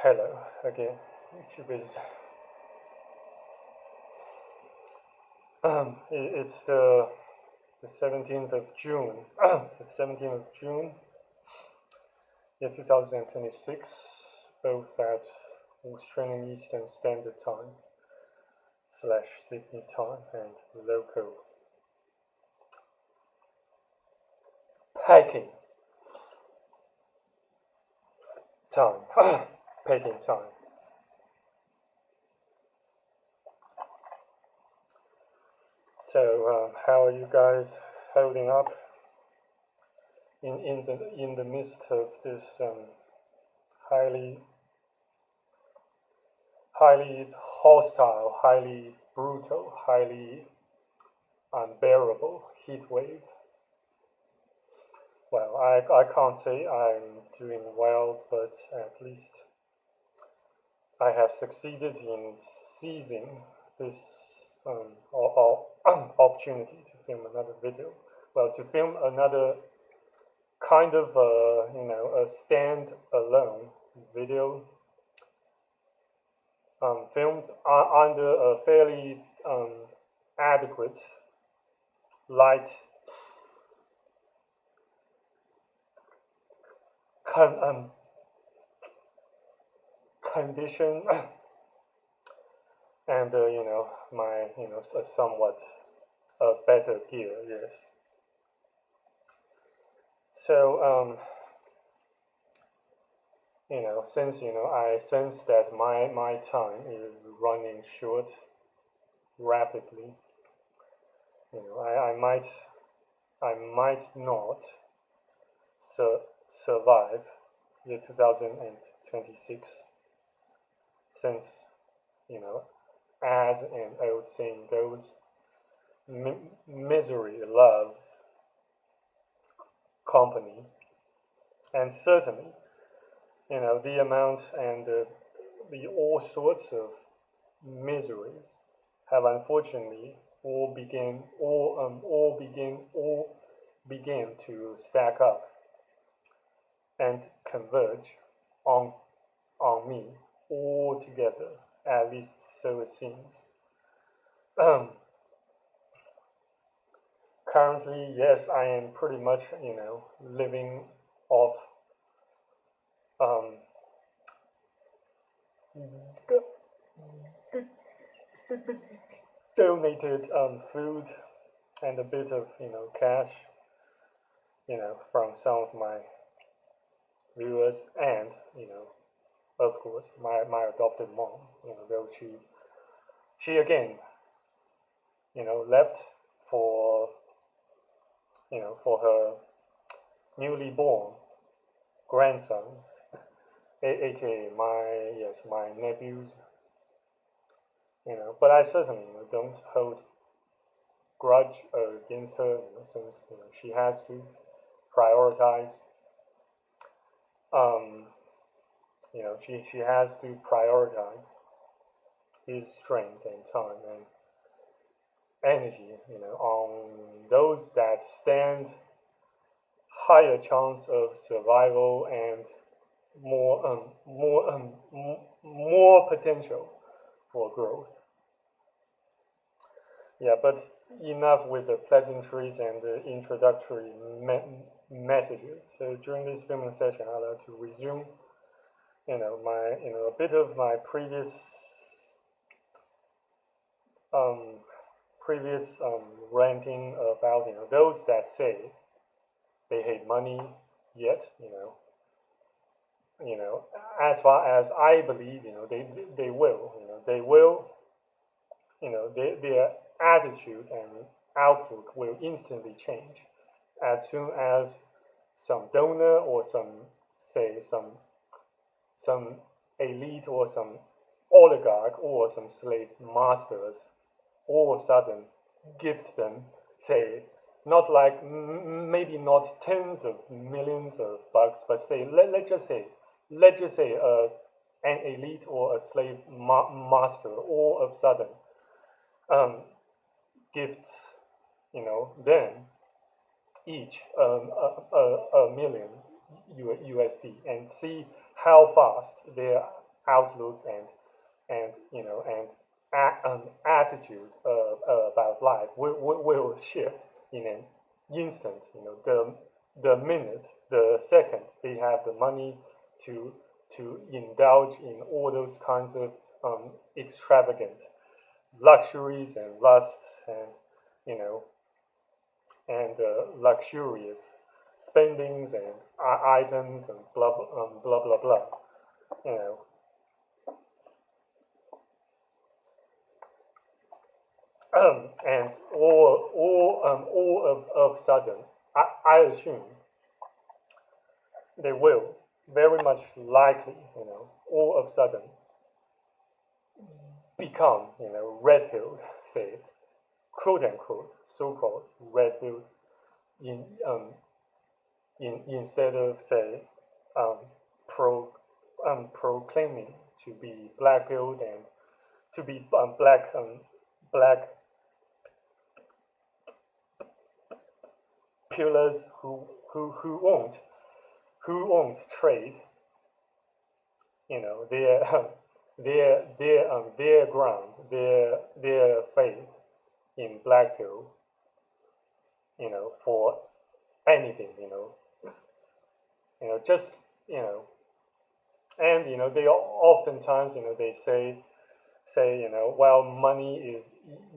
Hello again. YouTube is it's the 17th of June. It's the 17th of June, year 2026, both at Australian Eastern Standard Time / Sydney time and local Peking time. Peking time. So, how are you guys holding up in the midst of this highly highly hostile, highly brutal, highly unbearable heat wave? Well, I can't say I'm doing well, but at least I have succeeded in seizing this opportunity to film another video. Well, to film another kind of a stand-alone video, filmed under a fairly adequate light condition and my somewhat better gear. Yes. So since I sense that my time is running short rapidly, I might not survive year 2026, since as an old saying goes, misery loves company. And certainly the amount and the all sorts of miseries have unfortunately all began to stack up and converge on me altogether. At least so it seems. Currently, yes, I am pretty much living off um, donated food and a bit of cash from some of my viewers, and of course my adopted mom, though she again left for for her newly born grandsons, aka my nephews. But I certainly don't hold grudge against her, since she has to prioritize. Um, she has to prioritize his strength and time and energy, on those that stand higher chance of survival and more potential for growth. Yeah, but enough with the pleasantries and the introductory messages. So during this filming session, I'd like to resume, my a bit of my um, previous ranting about those that say they hate money, yet as far as I believe, they will, their attitude and outlook will instantly change as soon as some donor or some elite or some oligarch or some slave masters all of a sudden gift them, say, not like maybe not tens of millions of bucks, but say let's just say an elite or a slave master all of a sudden gifts them each a million USD, and see how fast their outlook and attitude about life will shift in an instant. The minute, the second they have the money to indulge in all those kinds of extravagant luxuries and lusts and you know luxurious spendings and items and blah blah blah. You know, and all of sudden, I assume they will very much likely, all of sudden become, red-pilled, say, quote unquote, so-called red-pilled, instead of say, um, pro proclaiming to be black-pilled and to be black pillars who won't trade, their their ground, their faith in black pill, for anything, just and they oftentimes, they say, well, money is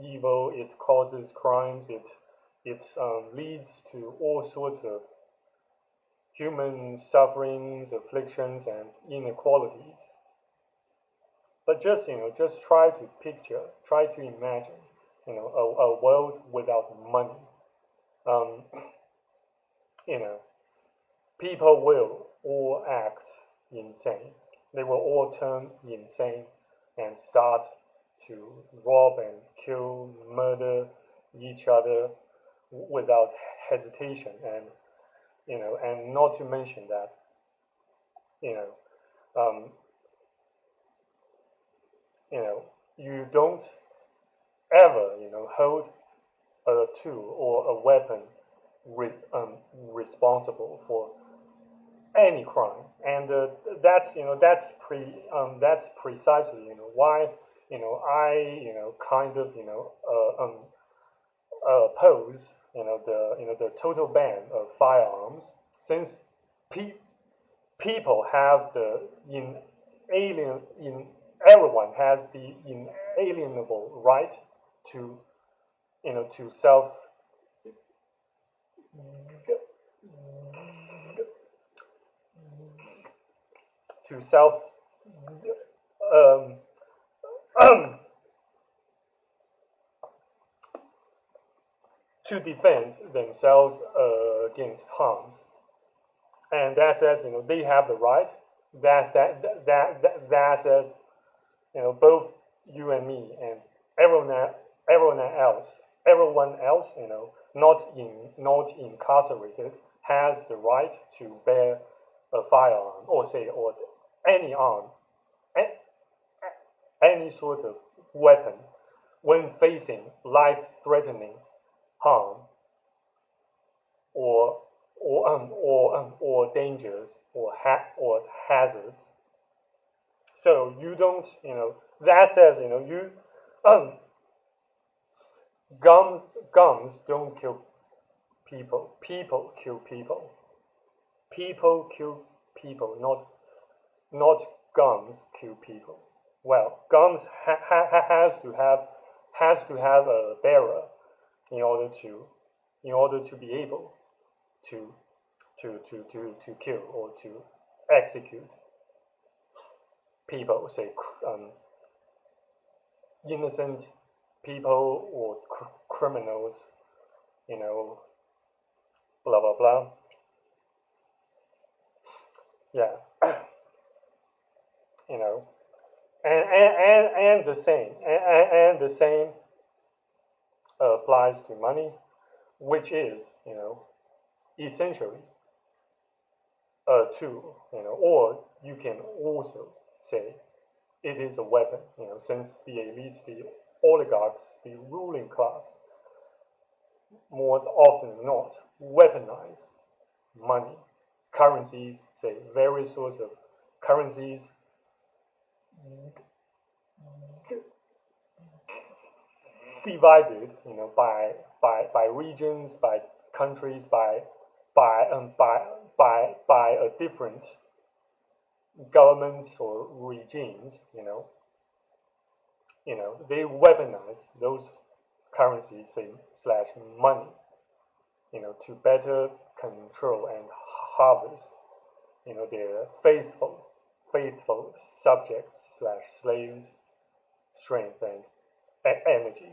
evil, it causes crimes, it leads to all sorts of human sufferings, afflictions, and inequalities. But just try to picture, try to imagine, a world without money. Um, you know, People will all act insane. They will all turn insane and start to rob and kill, murder each other without hesitation, and and not to mention that you know, um, you don't ever hold a tool or a weapon responsible for any crime, and that's precisely why I kind of oppose the total ban of firearms, since pe- people have the in everyone has the inalienable right to to self um, to defend themselves against harms, and that says they have the right. That says both you and me and everyone else everyone else not incarcerated has the right to bear a firearm, or any arm, any sort of weapon when facing life-threatening harm or or dangers or hazards. So you don't that says you um, guns don't kill people. People kill people. People kill people. Not guns kill people. Well, guns has to have a bearer in order to be able to kill or to execute people, say innocent people or criminals, blah blah blah. Yeah, you know, and the same applies to money, which is essentially a tool, or you can also say it is a weapon, since the elites, the oligarchs, the ruling class, more often than not, weaponize money, currencies, say various sorts of currencies, divided, by regions, by countries, by a different governments or regimes, they weaponize those currencies slash money, to better control and harvest, their faithful subjects slash slaves, strength and energy.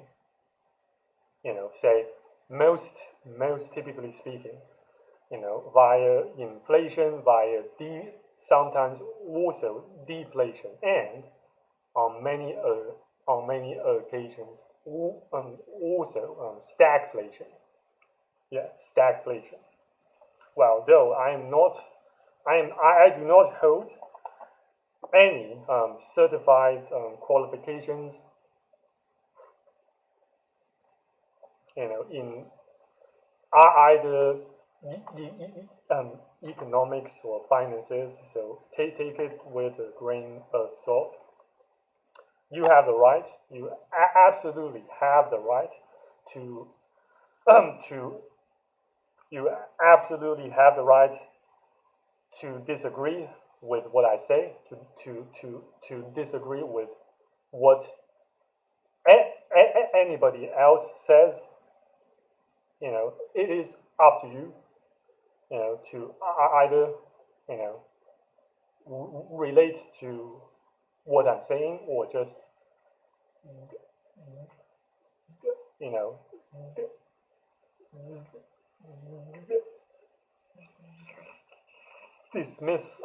Say most typically speaking, via inflation, via sometimes also deflation, and on many occasions also stagflation. Yeah, stagflation. Well, though I do not hold any certified qualifications, in either economics or finances. So take it with a grain of salt. You have the right. You absolutely have the right to to you absolutely have the right to disagree with what I say, to disagree with what anybody else says. It is up to you, to either, you know, relate to what I'm saying or just, you know, dismiss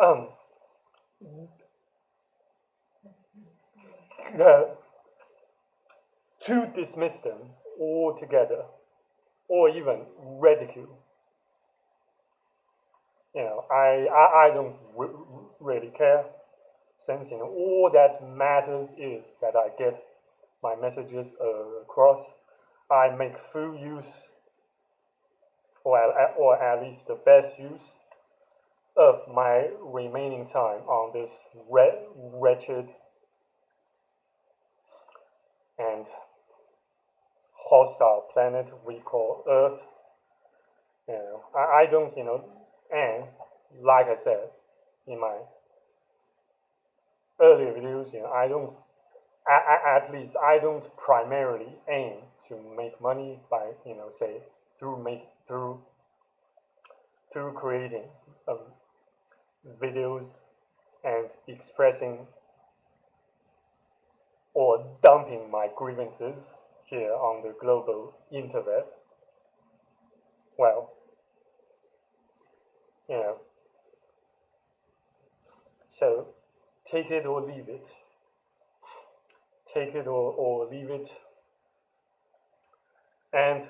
to dismiss them altogether or even ridicule. I don't really care, since all that matters is that I get my messages across. I make full use, or at least the best use, of my remaining time on this wretched and hostile planet we call Earth. I don't, and like I said in my earlier videos, I don't, at least I don't primarily aim to make money by, say through creating videos and expressing or dumping my grievances here on the global interweb. Well, so take it or leave it. Take it or leave it. And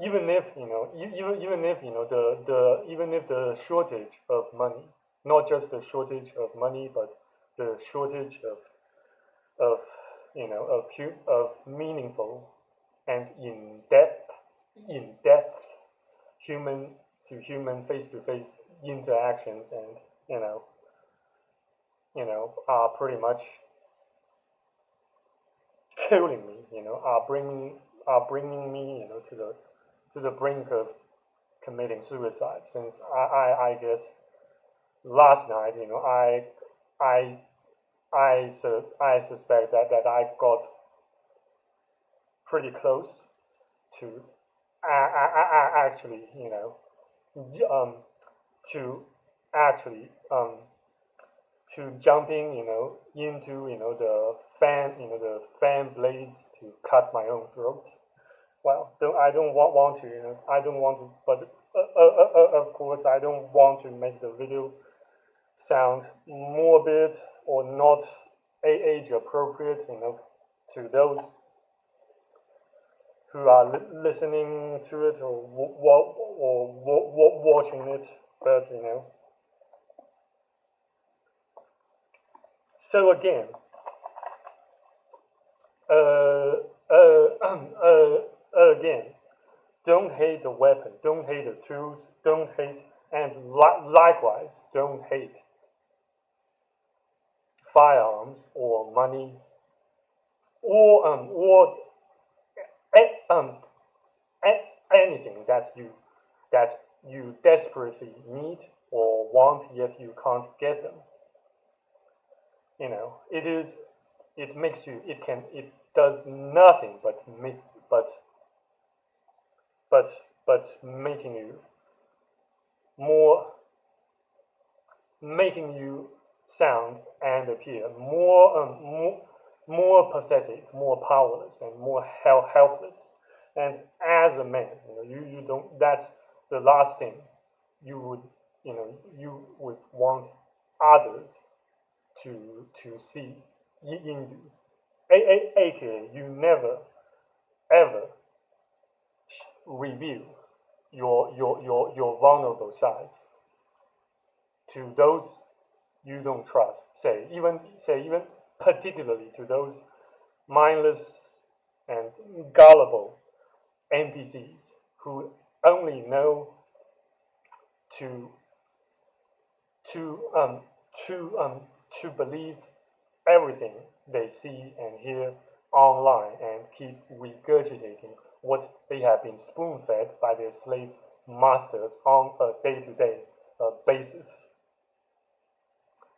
even if even if even if the shortage of money, not just the shortage of money, but the shortage of of meaningful and in depth human to human, face to face interactions, and are pretty much killing me, are bringing me, to the brink of committing suicide. Since I guess last night, I suspect that I got pretty close to actually, to actually to jumping, into the fan blades to cut my own throat. Well, I don't want to, I don't want to, but of course I don't want to make the video sound morbid or not age appropriate, to those who are listening to it or watching it. But so again, again, don't hate the weapon, don't hate the tools, don't hate, and likewise, don't hate firearms or money or a- um, anything that you desperately need or want, yet you can't get them. It makes you. It does nothing but but making you more, making you sound and appear more pathetic, more powerless, and more helpless. And as a man, you don't. That's the last thing you would, you would want others to see in you. AKA, you never ever reveal your vulnerable sides to those you don't trust. Even particularly to those mindless and gullible NPCs who only know to to um to believe everything they see and hear online and keep regurgitating what they have been spoon-fed by their slave masters on a day-to-day basis.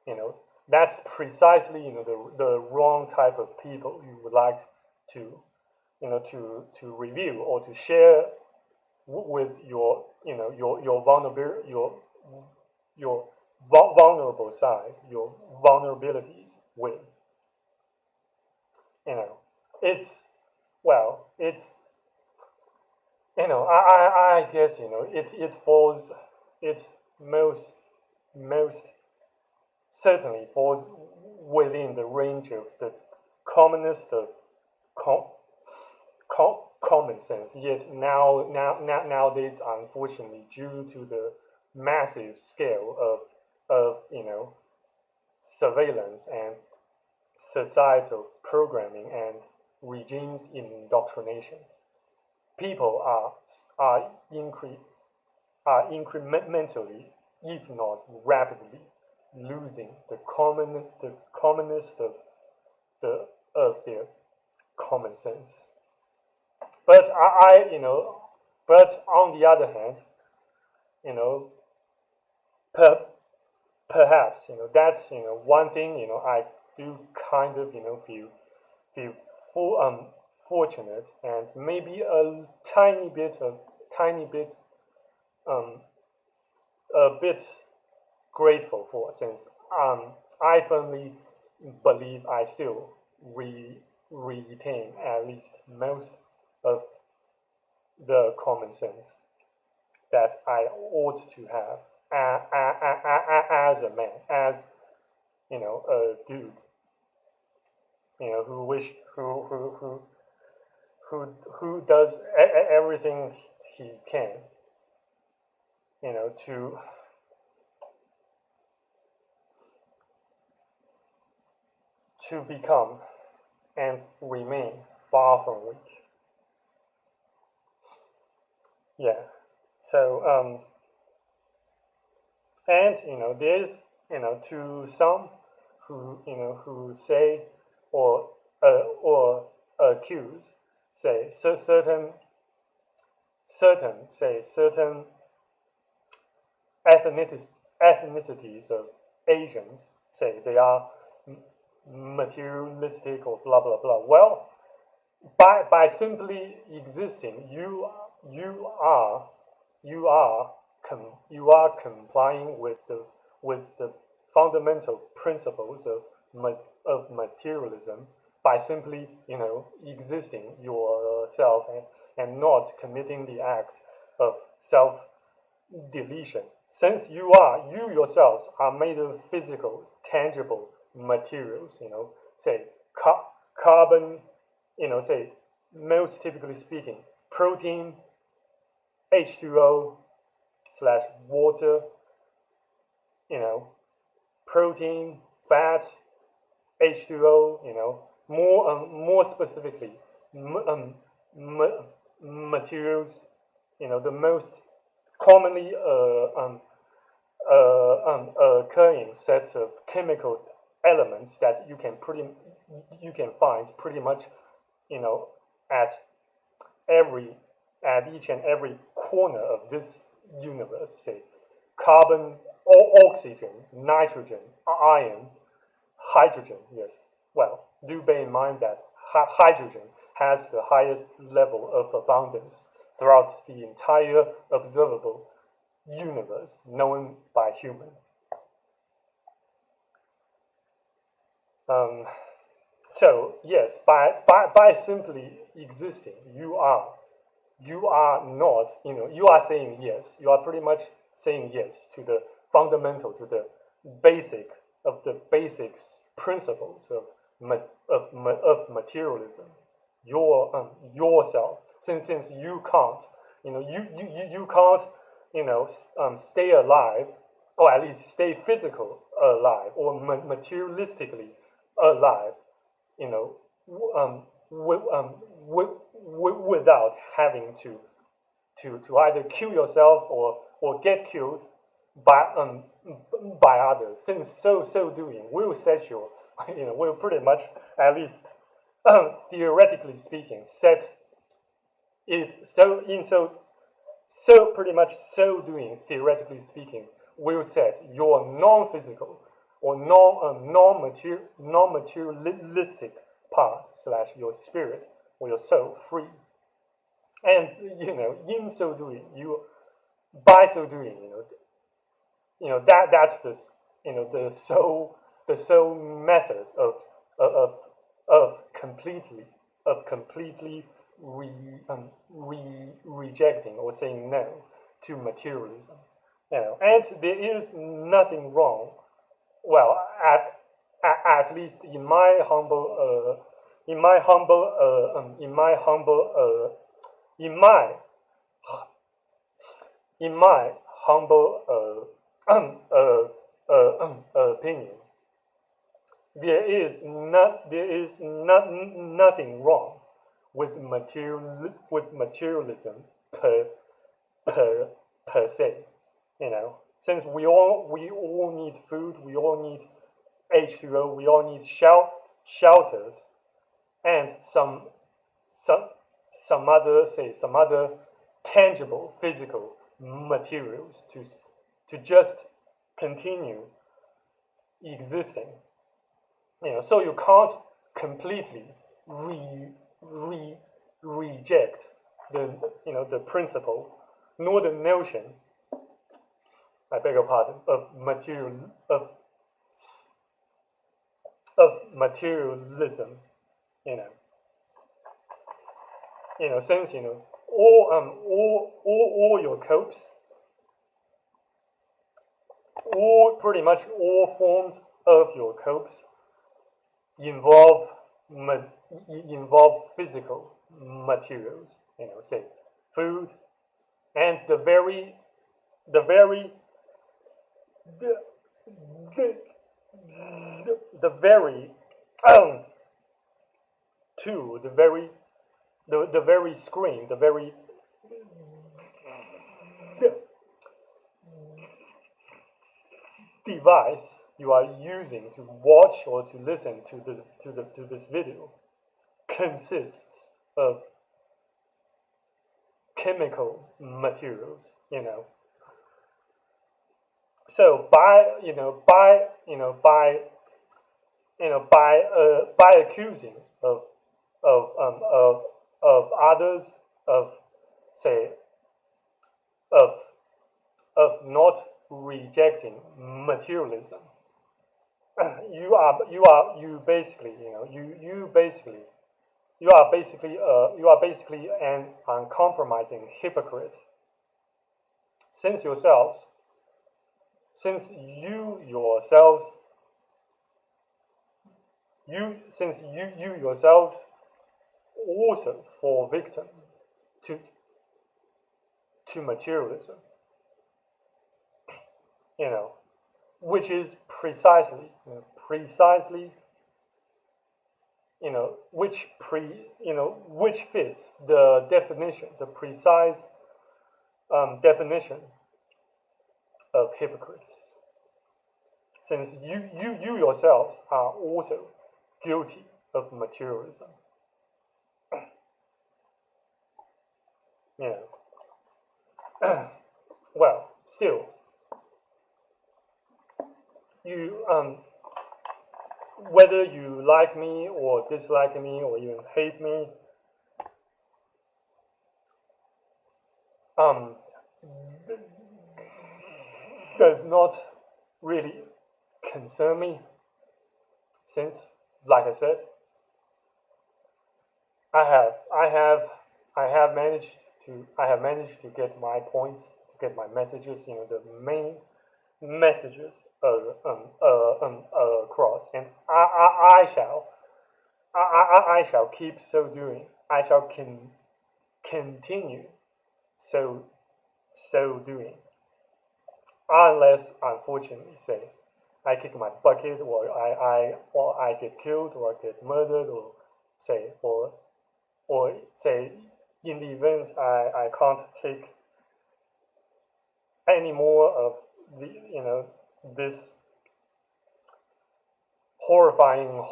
You know, that's precisely the wrong type of people you would like to to review or to share with your vulnerable your vulnerable side, your vulnerabilities with. You know, it's well, it's I guess it falls, it most most certainly falls within the range of the commonest of com, common sense. Yet nowadays, unfortunately, due to the massive scale of surveillance and societal programming and regimes indoctrination, people are incrementally, if not rapidly, losing the commonest of their common sense. But but on the other hand, you know, per, perhaps that's one thing I do kind of feel fortunate and maybe a tiny bit um a bit grateful for, since I firmly believe I still retain at least most of the common sense that I ought to have as a man, as a dude, who wish who does everything he can, to become and remain far from weak. Yeah. So and there's to some who who say or accuse, say certain ethnicities of Asians, say they are materialistic or blah blah blah. Well, by simply existing, you are you are complying with the fundamental principles of materialism by simply existing yourself, and not committing the act of self deletion, since you yourselves are made of physical tangible materials, say carbon, say, most typically speaking, protein, H2O slash water, protein, fat, H2O, more specifically, materials, the most commonly occurring sets of chemical elements that you can find pretty much, at every at each and every corner of this universe. Say carbon, oxygen, nitrogen, iron, hydrogen. Yes. Well, do bear in mind that hydrogen has the highest level of abundance throughout the entire observable universe known by human. So yes, by simply existing, you are not, you are saying yes. You are pretty much saying yes to the fundamental, to the basic of the basics principles of materialism. Yourself, since you can't, you can't, stay alive, or at least stay physical alive, or materialistically alive, you know, without having to either kill yourself or get killed by others. Since so doing will set your, will pretty much, at least theoretically speaking, set it so pretty much so doing, theoretically speaking, will set your non-physical or non-materialistic part slash your spirit or your soul free. And in so doing, by so doing, that's the sole method of completely rejecting or saying no to materialism. And there is nothing wrong. Well, at least in my humble in my humble in my humble in my in my humble opinion, there is nothing wrong with materialism per se. Since we all need food, we all need H2O, we all need shelters, and some other tangible physical materials to just continue existing. So you can't completely reject the principle nor the notion, I beg your pardon, of materialism. Since all your copes, pretty much all forms of your copes involve physical materials. Say food, and the very to the very screen, the very device you are using to watch or to listen to this video consists of chemical materials. So by accusing of others of say of not rejecting materialism, you are basically an uncompromising hypocrite. Since you yourselves also fall victims to materialism, which is precisely which fits the definition, the precise definition of hypocrites. since you yourselves are also guilty of materialism. You know, well, still, you whether you like me or dislike me or even hate me, does not really concern me, since, like I said, I have managed to get my points, to get my messages, the main messages across, and I shall keep so doing. I shall continue so doing, unless, unfortunately, say I kick my bucket, or I get killed, or I get murdered, or say in the event I can't take any more of this terrifying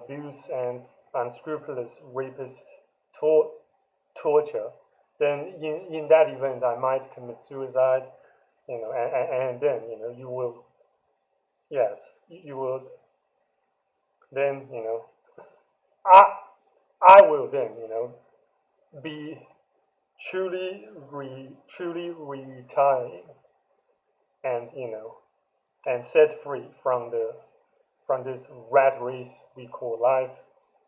abuse and unscrupulous rapist torture, then in that event I might commit suicide, and then you will, yes, you will, then I I will then be truly retiring, and and set free from this rat race we call life.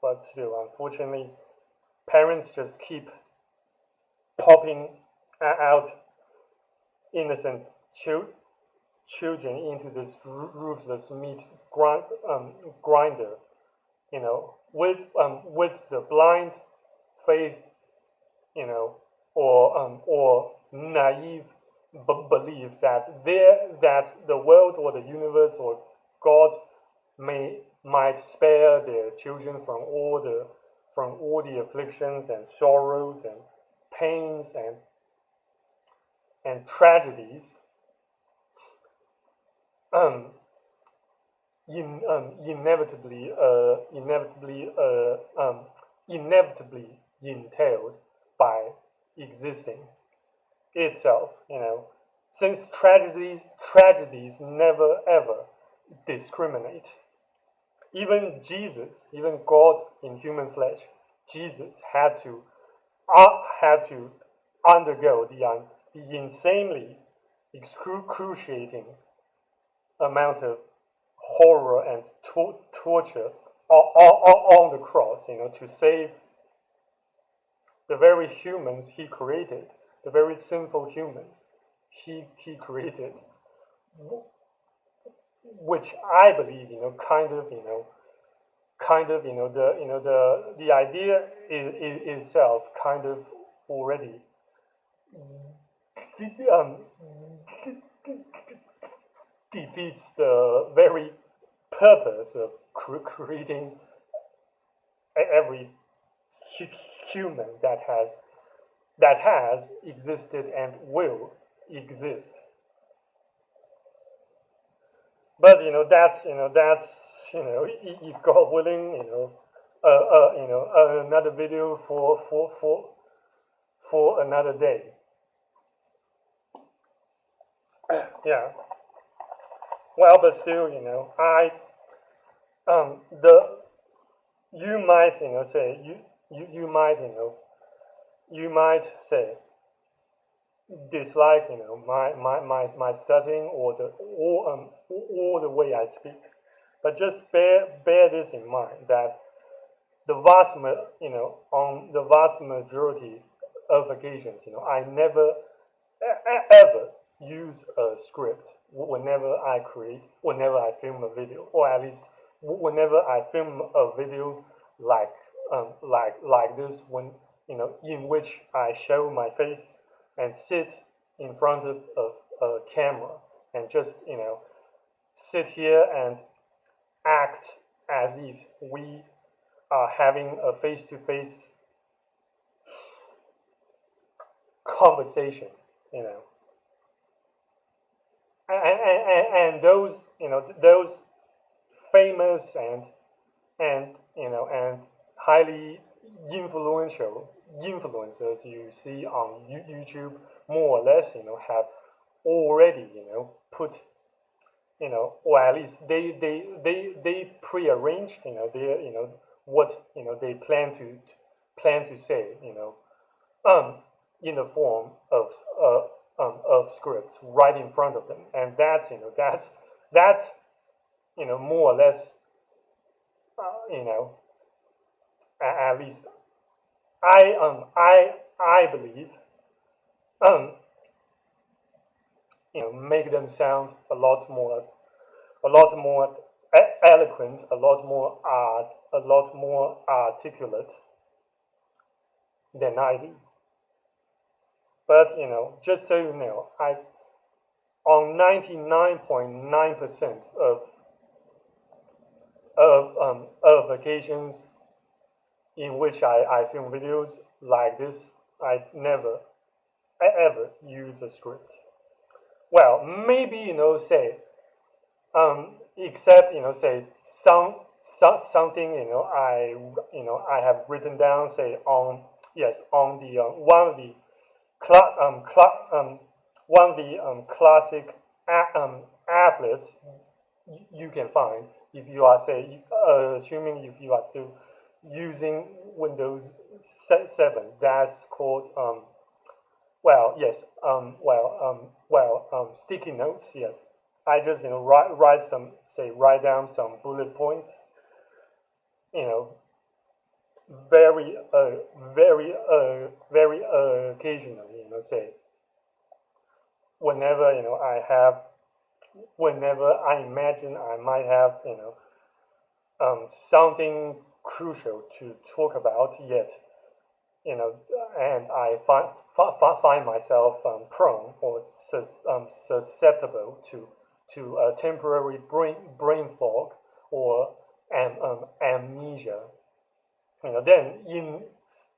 But still, unfortunately, parents just keep popping out innocent children into this ruthless meat grinder, with the blind faith, or naive belief that the world or the universe or God might spare their children from all the afflictions and sorrows and pains and tragedies inevitably entailed by existing itself. Since tragedies never ever discriminate. Even Jesus, even God in human flesh, Jesus had to undergo the insanely excruciating amount of horror and torture on the cross, to save the very humans he created, the very sinful humans he created, which I believe, the idea itself kind of already defeats the very purpose of creating every human that has existed and will exist. But that's if God willing, another video for another day. Yeah. Well, but still, you might say you might say dislike my studying or the way I speak, but just bear this in mind, that on the vast majority of occasions, I never ever use a script whenever I film a video, or at least whenever I film a video like this, when in which I show my face and sit in front of a camera and just sit here and act as if we are having a face-to-face conversation, you know, and those, you know, those famous and you know and highly influential influencers you see on YouTube, more or less, you know, have already, you know, put, you know, or at least they prearranged, you know, their, you know, what, you know, they plan to say, you know, in the form of scripts right in front of them, and that's, you know, that's you know, more or less, you know, at least I believe, um you know, make them sound a lot more eloquent, a lot more articulate than I do. But you know, just so you know, I on 99.9% of occasions in which I film videos like this, I never ever use a script. Well, maybe, you know, say, except, you know, say something, you know, I have written down, say, on, yes, on the one of the cla- cla- one of the classic applets you can find if you are, say, assuming if you are still using Windows 7. That's called, well, yes, sticky notes. Yes, I just, you know, write down some bullet points. You know, very very occasionally, you know, say, whenever, you know, whenever I imagine I might have, you know, something crucial to talk about, yet, you know, and I find myself prone or susceptible to a temporary brain fog or amnesia. You know, then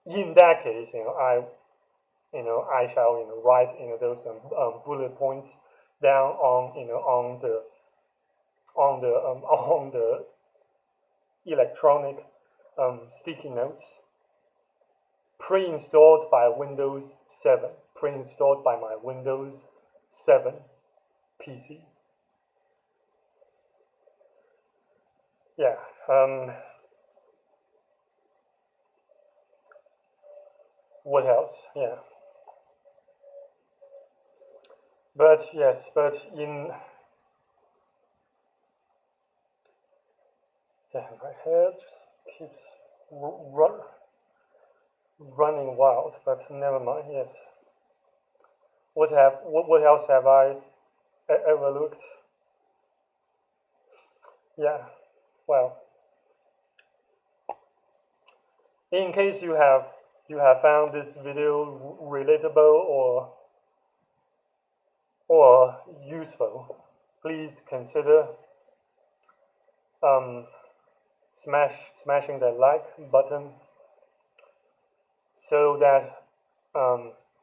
in that case, you know, I shall, you know, write, you know, those bullet points down on, you know, on the electronic sticky notes pre-installed by Windows 7, pre-installed by my Windows 7 PC. Yeah. What else? Yeah. But yes, but in, damn, my head just keeps running wild. But never mind. Yes. What else have I overlooked? Yeah. Well, in case you have found this video relatable or useful, please consider um, smashing that like button so that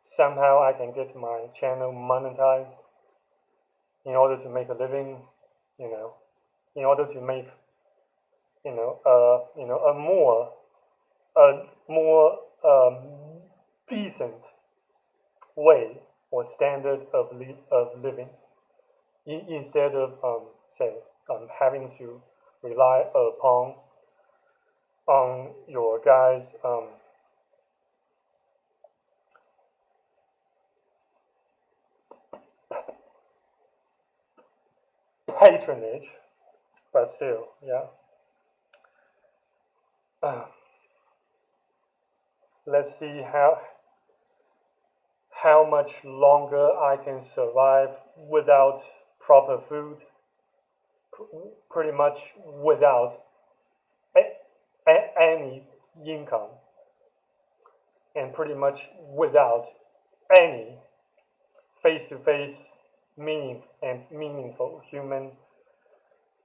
somehow I can get my channel monetized in order to make a living, you know, in order to make, you know, a more decent way or standard of living, instead of say having to rely upon on your guys' patronage. But still, yeah. Let's see how much longer I can survive without proper food, pretty much without any income, and pretty much without any face-to-face meaningful human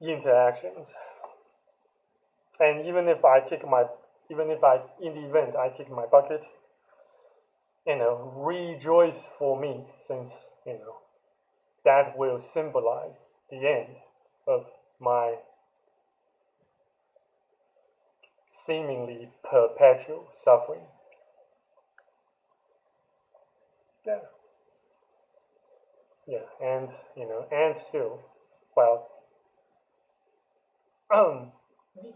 interactions. And even if I in the event I kick my bucket, rejoice for me, since that will symbolize the end of my seemingly perpetual suffering. Yeah, yeah, and still, well, um,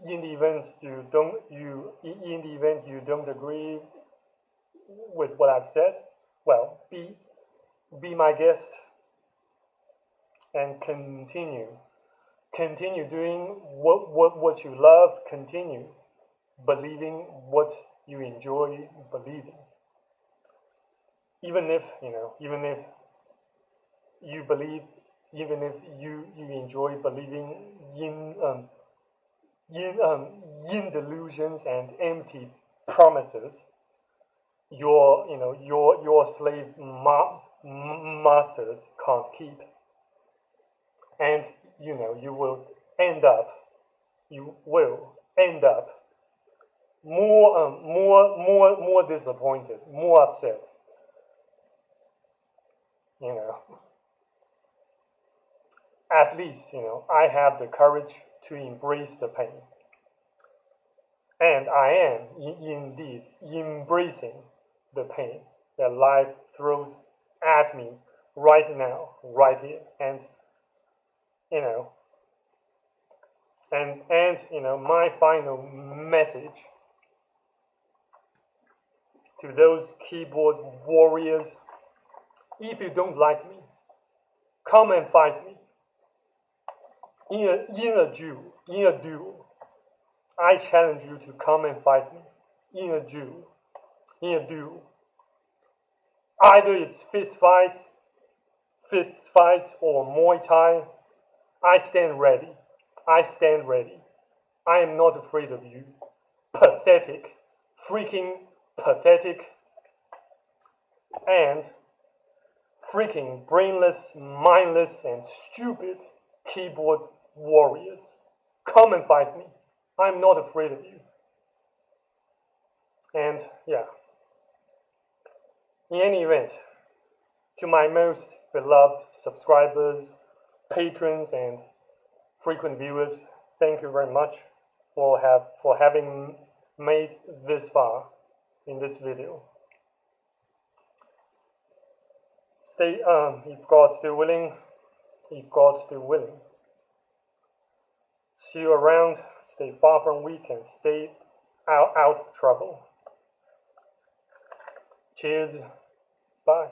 in the event you don't agree with what I've said, well, be my guest and continue doing what you love, continue believing what you enjoy believing, even if you believe even if you enjoy believing in in in delusions and empty promises your slave masters can't keep, and you will end up you will end up more disappointed, more upset. You know, at least I have the courage to embrace the pain, and I am indeed embracing the pain that life throws at me right now, right here, and you know, my final message to those keyboard warriors: if you don't like me, come and fight me in a duel. I challenge you to come and fight me in a duel. In a duel. Either it's fist fights or Muay Thai. I stand ready. I stand ready. I am not afraid of you. Pathetic, freaking pathetic, and freaking brainless, mindless, and stupid keyboard warriors. Come and fight me. I'm not afraid of you. And yeah, in any event, to my most beloved subscribers, patrons, and frequent viewers, thank you very much for having made this far in this video. Stay if God's still willing, if God's still willing. See you around, stay far from weak, and stay out of trouble. Cheers, bye.